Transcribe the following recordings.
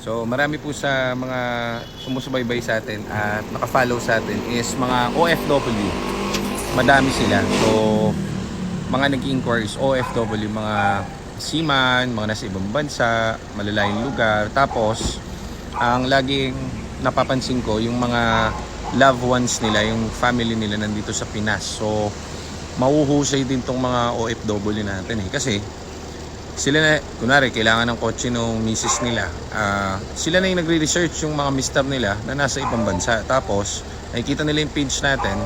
So marami po sa mga sumusubaybay sa atin at naka-follow sa atin is mga OFW. Madami sila. So mga nag-inquiries OFW, mga seaman, mga nasa ibang bansa, malalayong lugar. Tapos ang laging napapansin ko yung mga loved ones nila, yung family nila nandito sa Pinas. So mauhusay din tong mga OFW natin kasi sila na, kunwari, kailangan ng kotse ng misis nila. Sila na yung nagre-research yung mga mister nila na nasa ibang bansa. Tapos, nakikita nila yung page natin.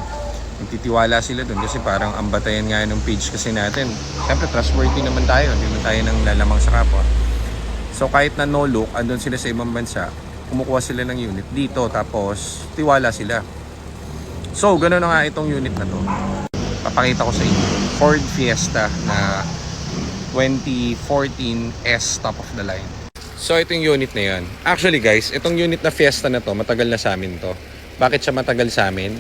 Nagtitiwala sila dun kasi parang ambatayan nga ng page kasi natin. Siyempre, trustworthy naman tayo. Hindi naman tayo nang lalamang sa kapwa. So, kahit na no look, andun sila sa ibang bansa, kumukuha sila ng unit dito. Tapos, tiwala sila. So, gano'n na nga itong unit na to. Papakita ko sa inyo. Ford Fiesta na 2014 S top of the line. So ito yung unit na yun. Actually guys, itong unit na Fiesta na to, matagal na sa amin to. Bakit siya matagal sa amin?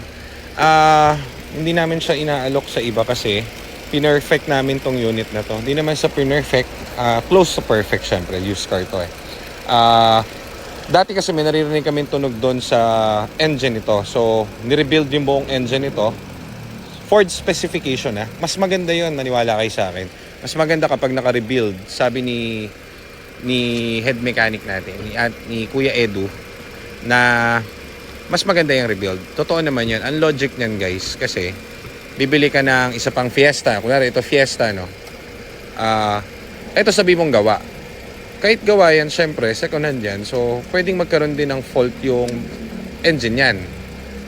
Hindi namin siya inaalok sa iba kasi pinerfect namin tong unit na to. Hindi naman sa pinerfect, close to perfect syempre, used car to dati kasi may naririnig kami tunog doon sa engine ito. So nirebuild yung buong engine ito. Ford specification mas maganda yon, maniwala kayo sa akin. Mas maganda kapag naka-rebuild, sabi ni head mechanic natin, ni Kuya Edu, na mas maganda yung rebuild. Totoo naman yun. Ang logic niyan guys, kasi bibili ka ng isa pang Fiesta. Kunwari ito Fiesta, no? Ito sabi mong gawa. Kahit gawa yan, syempre, second hand yan. So, pwedeng magkaroon din ng fault yung engine yan.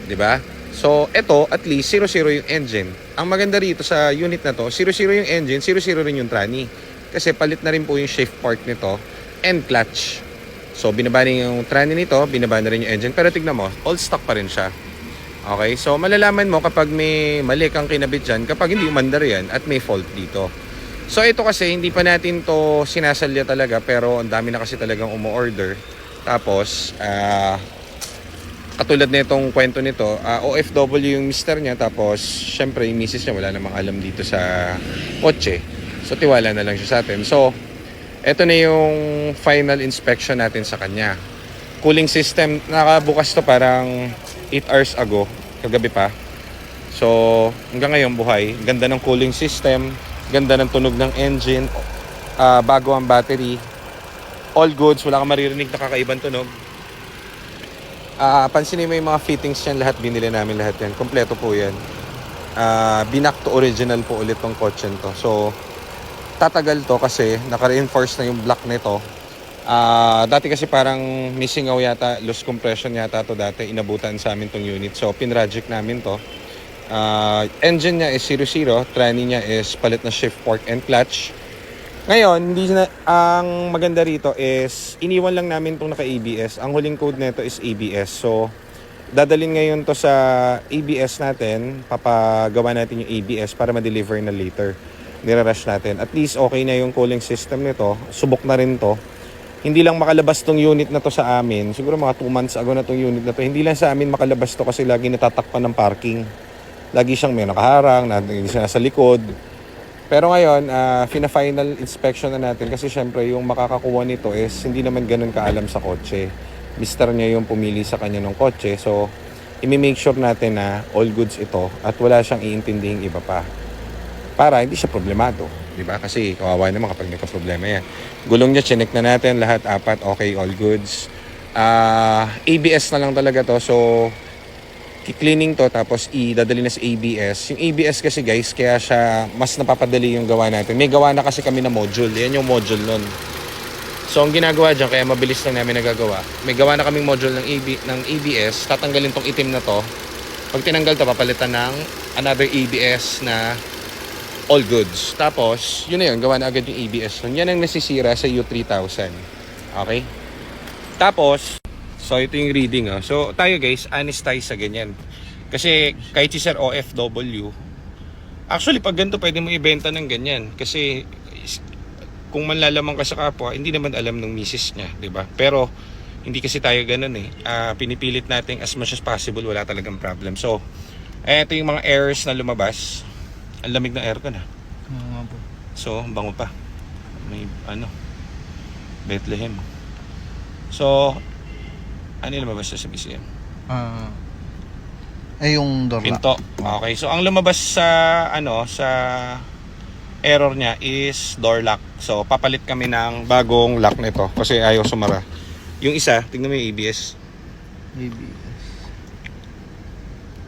'Di ba? So, ito, at least, 0-0 yung engine. Ang maganda rito sa unit na to, 0-0 yung engine, 0-0 rin yung tranny. Kasi palit na rin po yung shift part nito and clutch. So, binaba na yung tranny nito, binaba na rin yung engine. Pero tignan mo, all stock pa rin siya. Okay? So, malalaman mo kapag may mali kang kinabit dyan, kapag hindi umandar yan at may fault dito. So, ito kasi, hindi pa natin to sinasalya talaga, pero ang dami na kasi talagang umu-order. Tapos, katulad nitong kwento nito, OFW yung mister niya, tapos syempre yung misis niya wala namang alam dito sa kotse. So tiwala na lang siya sa atin. So eto na yung final inspection natin sa kanya. Cooling system, nakabukas to parang 8 hours ago, kagabi pa. So hanggang ngayon buhay. Ganda ng cooling system, ganda ng tunog ng engine, bago ang battery. All goods, wala kang maririnig na kakaibang tunog. Pansinin mo yung mga fittings yan, lahat binili namin lahat yan. Kompleto po yan. Binak to original po ulit tong kotse to. So, tatagal to kasi naka-reinforce na yung block nito. Dati kasi parang missing out yata, loose compression yata to dati. Inabutan sa amin tong unit. So, pinraject namin to. Engine niya is 0-0. Tranny niya is palit na shift fork and clutch. Ngayon, ang maganda rito is iniwan lang namin itong naka-ABS. Ang huling code nito is ABS. So, dadalhin ngayon to sa ABS natin. Papagawa natin yung ABS para ma-deliver na later. Nirarush natin. At least okay na yung cooling system nito. Subok na rin to. Hindi lang makalabas tong unit na to sa amin. Siguro mga 2 months ago na tong unit na to. Hindi lang sa amin makalabas to kasi lagi natatakpan ng parking. Lagi siyang may nakaharang, hindi siya nasa likod. Pero ngayon, final inspection na natin kasi syempre yung makakakuha nito is hindi naman ganun kaalam sa kotse. Mister niya yung pumili sa kanya ng kotse. So, i-make sure natin na all goods ito at wala siyang iintindihing iba pa. Para hindi siya problemado. Diba? Kasi kawawa naman kapag nagka-problema yan. Gulong niya, chinek na natin. Lahat 4, okay, all goods. ABS na lang talaga to. So, i-cleaning to tapos idadali na sa ABS. Yung ABS kasi guys, kaya siya mas napapadali yung gawa natin. May gawa na kasi kami na module. Yan yung module nun. So ang ginagawa dyan, kaya mabilis lang namin nagagawa. May gawa na kaming module ng ABS. Tatanggalin tong itim na to. Pag tinanggal to, papalitan ng another ABS na all goods. Tapos, yun na yun, gawa na agad yung ABS. So, yan ang nasisira sa U3000. Okay? Tapos, so ito yung reading. So tayo guys, honest tayo sa ganyan. Kasi kahit si Sir OFW, actually pag ganito pwede mo ibenta ng ganyan. Kasi kung manlalamang ka sa kapwa, hindi naman alam ng misis niya, 'di ba? Pero hindi kasi tayo ganoon pinipilit natin as much as possible, wala talagang problem. So ito yung mga errors na lumabas. Ang lamig ng aircon So bango pa. May Bethlehem. So, ano yung lumabas sa BCM? Yung door lock. Pinto. Okay. So, ang lumabas sa, sa error niya is door lock. So, papalit kami ng bagong lock nito kasi ayaw sumara. Yung isa, tingnan mo yung ABS. ABS.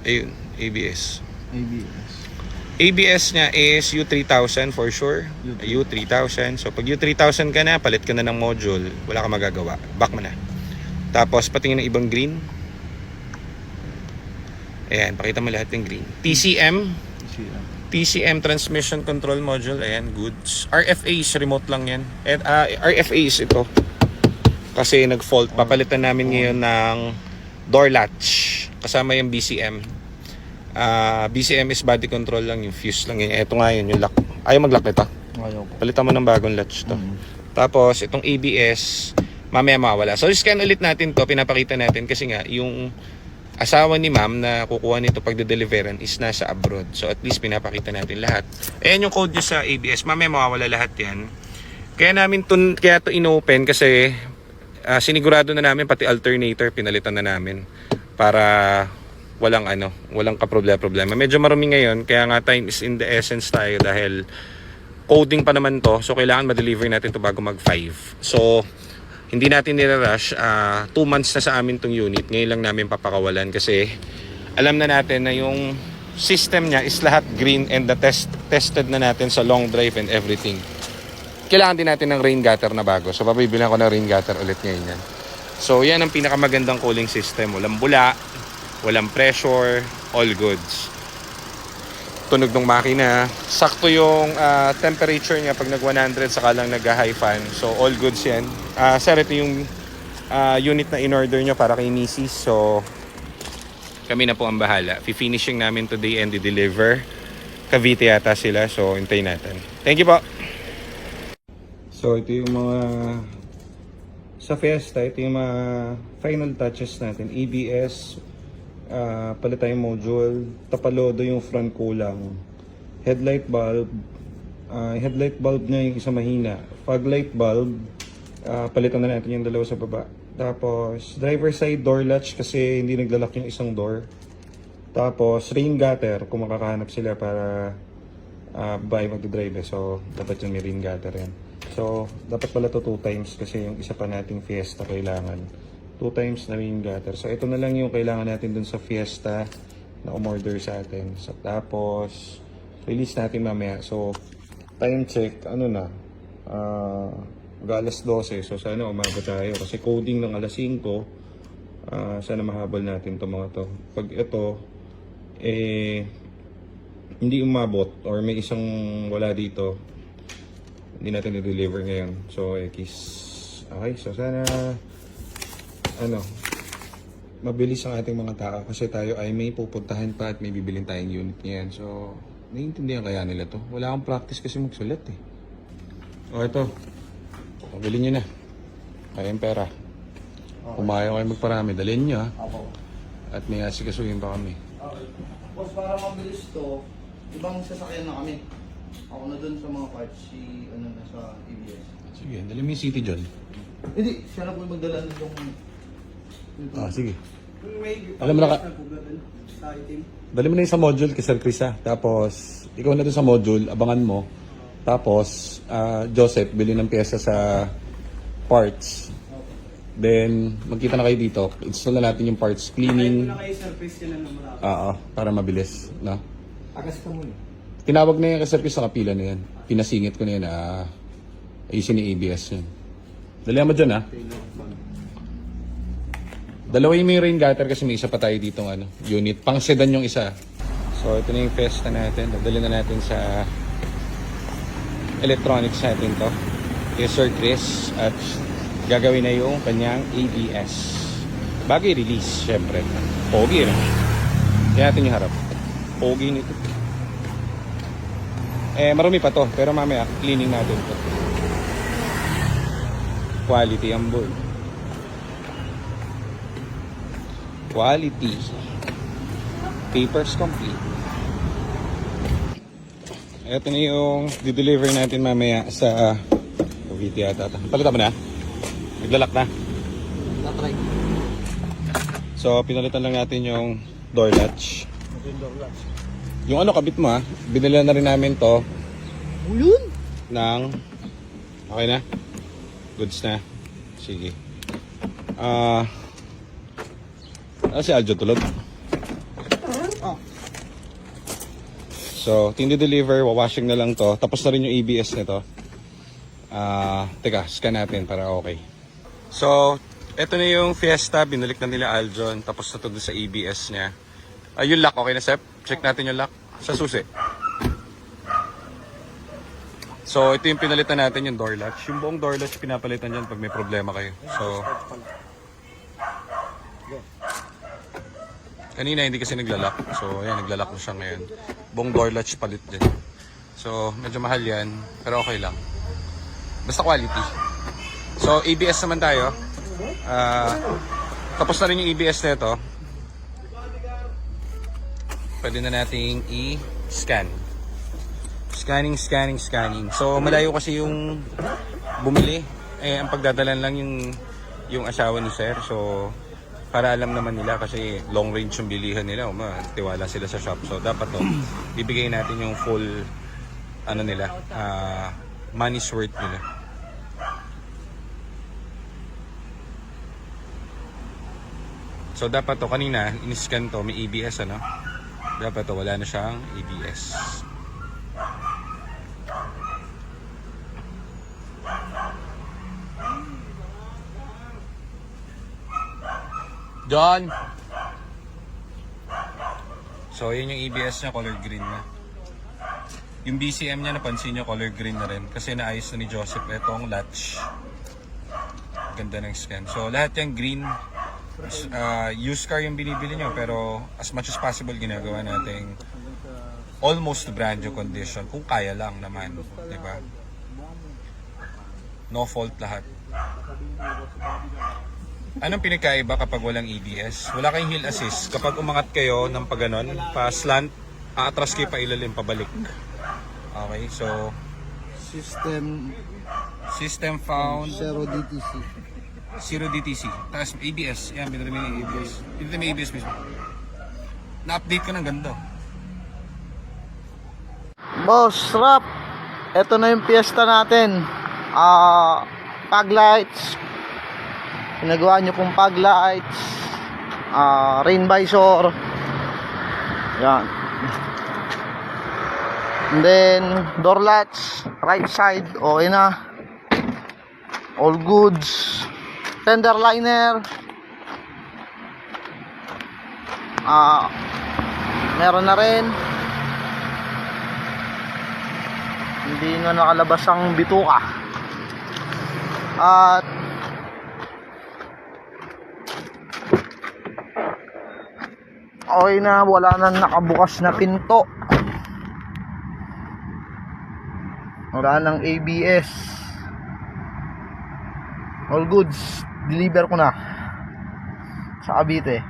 Ayun, ABS. ABS. ABS niya is U3000 for sure. U3000. So, pag U3000 ka na, palit ka na ng module. Wala ka magagawa. Back mo na. Tapos, patingin ng ibang green. Ayan, pakita mo lahat ng green. TCM. TCM Transmission Control Module. Ayan, goods. RFA is remote lang yan. And, RFA is ito. Kasi nag-fault. Papalitan namin ngayon ng door latch. Kasama yung BCM. BCM is body control lang. Yung fuse lang yun. Ito nga yun, yung lock. Ayaw mag-lock nito. Ayaw po. Palitan mo ng bagong latch to. Tapos, itong ABS, mamaya mawala. So, scan ulit natin to. Pinapakita natin kasi nga, yung asawa ni ma'am na kukuha nito pagde-deliveran is nasa abroad. So at least pinapakita natin lahat. Ayan yung code nyo sa ABS. Mamaya mawawala lahat yan. Kaya to inopen kasi sinigurado na namin pati alternator pinalitan na namin para walang kaproblema. Medyo marumi ngayon kaya nga time is in the essence tayo dahil coding pa naman to. So kailangan ma-deliver natin to bago mag 5. So hindi natin nirarush, 2 months na sa amin tong unit. Ngayon lang namin papakawalan kasi alam na natin na yung system niya is lahat green and tested na natin sa long drive and everything. Kailangan din natin ng rain gutter na bago. So pabibilan ko ng rain gutter ulit ngayon yan. So yan ang pinakamagandang cooling system. Walang bula, walang pressure, all goods. Tunog ng makina. Sakto yung temperature niya pag nag 100 saka lang nag-high fan. So all goods yan. Sir, ito yung unit na in-order nyo para kay Mrs. So kami na po ang bahala. Finishing namin today and i-deliver. Cavite yata sila. So hintayin natin. Thank you po. So ito yung mga sa Fiesta. Ito yung mga final touches natin. ABS. Palit tayong module, tapalodo yung front kulang, headlight bulb niya yung isa mahina, fog light bulb, palitan na natin yung dalawa sa baba. Tapos driver side door latch kasi hindi naglalak yung isang door. Tapos rain gutter kung makakahanap sila para magdadrive. So dapat yung may rain gutter yan. So dapat pala to 2 times kasi yung isa pa nating Fiesta kailangan 2 times na rain gutter. So ito na lang yung kailangan natin dun sa Fiesta na umorder sa atin. So, tapos release natin mamaya. So time check alas 12. So sana umabot tayo kasi coding ng alas 5. Sana mahabol natin to mga to. Pag ito hindi umabot or may isang wala dito, hindi natin i-deliver ngayon. So okay, so sana mabilis ang ating mga tao kasi tayo ay may pupuntahan pa at may bibilin tayong unit ngayon. So, naiintindihan kaya nila to. Wala akong practice kasi magsulat eh. O ito, pabili nyo na. Kaya yung pera. Pumayo kayo magparami. Dalhin nyo ha. At may asikasuhin pa kami. Okay. Boss, para mabilis to, ibang sasakyan na kami. Ako na dun sa mga parts, sa ABS. Sige, dalhin mo yung City John. Hindi, siya na po magdala nitong Sige. Alam mo na dali mo na yung sa module kay Sir Chris ha. Tapos, ikaw na dun sa module, abangan mo. Tapos, Joseph, bili ng pyesa sa parts. Then, magkita na kayo dito. Install na natin yung parts. Cleaning. Para mabilis. No? agas ka muna. Tinawag na yan kay Sir Chris sa kapila na yan. Pinasingit ko na yan. Ayusin ni ABS yan. Dali mo dyan ha. Dalawin mo yung rain gutter kasi may isa pa tayo dito unit. Pang sedan yung isa. So ito na yung Fiesta natin. Dadali na natin sa electronics natin to. Kay Sir Chris. At gagawin na yung kanyang ABS. Bago i-release, syempre. Pogi rin. Kaya natin yung harap. Pogi nito. Marumi pa to. Pero mamaya, cleaning natin to. Quality ang board. Quality. Papers complete. Ito na yung di-deliver natin mamaya sa Cavite yata. Palitan mo na? Naglalak na? try. So, pinalitan lang natin yung door latch. Yung ano, kabit mo ha. Binila na rin namin to Yun! ng... Okay na? Goods na. Sige. Si Aljo tulog. Oh. So, tindi-deliver, wawashing na lang to. Tapos na rin yung ABS nito. Teka, scan natin para okay. So, eto na yung Fiesta, binalik na nila Aljon. Tapos na to doon sa ABS niya. Yung lock, okay na Sep? Check natin yung lock sa susi. So, ito yung pinalitan natin, yung door latch. Yung buong door latch pinapalitan dyan pag may problema kayo. So, kanina hindi kasi naglalak. So, ayan, naglalak na siya ngayon. Buong door latch palit din. So, medyo mahal yan. Pero okay lang. Basta quality. So, ABS naman tayo. Tapos na rin yung ABS na ito. Pwede na nating i-scan. Scanning. So, malayo kasi yung bumili. Ang pagdadalan lang yung asawa ni Sir. So, para alam naman nila kasi long range yung bilihan nila. Tiwala sila sa shop. So, dapat to, bibigay natin yung full money's worth nila. So, dapat to, kanina, in-scan to, may ABS, ano? Dapat to, wala na siyang ABS. John! So, yun yung ABS niya, color green na. Yung BCM niya, napansin niyo, color green na rin. Kasi naayos na ni Joseph itong latch. Ganda ng scan. So, lahat yung green. Used car yung binibili nyo, pero as much as possible ginagawa natin almost brand new condition. Kung kaya lang naman. Diba? No fault lahat. Anong pinakaiba kapag walang ABS? Wala kayong hill assist. Kapag umangat kayo ng paganon, pa slant, aatras kayo pa ilalim, pabalik. Okay, so system found Zero DTC. 0 DTC. Tapos ABS. Yan, binili mo yung ABS. Binili mo yung ABS mismo. Na-update ka ng ganda. Boss, Rap, ito na yung piyesta natin. Fog lights. Pinagawa nyo pong fog lights. Rain visor. Yan. And then, door latch. Right side, okay na. All goods. Fender liner. Meron na rin. Hindi na nakalabas ang bituka. At okay na, wala na nakabukas na pinto. Wala nang ABS. All goods. Deliver ko na sa Cavite.